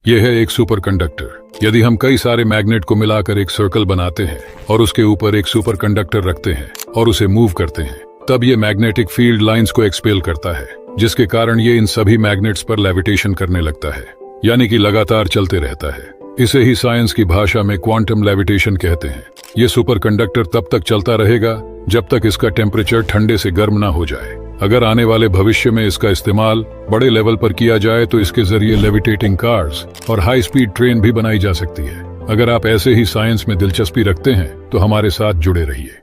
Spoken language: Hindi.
यह है एक सुपरकंडक्टर। यदि हम कई सारे मैग्नेट को मिलाकर एक सर्कल बनाते हैं और उसके ऊपर एक सुपरकंडक्टर रखते हैं और उसे मूव करते हैं, तब ये मैग्नेटिक फील्ड लाइंस को एक्सपेल करता है, जिसके कारण ये इन सभी मैग्नेट्स पर लेविटेशन करने लगता है, यानी कि लगातार चलते रहता है। इसे ही साइंस की भाषा में क्वांटम लेविटेशन कहते हैं। ये सुपरकंडक्टर तब तक चलता रहेगा जब तक इसका टेम्परेचर ठंडे से गर्म ना हो जाए। अगर आने वाले भविष्य में इसका इस्तेमाल बड़े लेवल पर किया जाए तो इसके जरिए लेविटेटिंग कार्स और हाई स्पीड ट्रेन भी बनाई जा सकती है। अगर आप ऐसे ही साइंस में दिलचस्पी रखते हैं तो हमारे साथ जुड़े रहिए।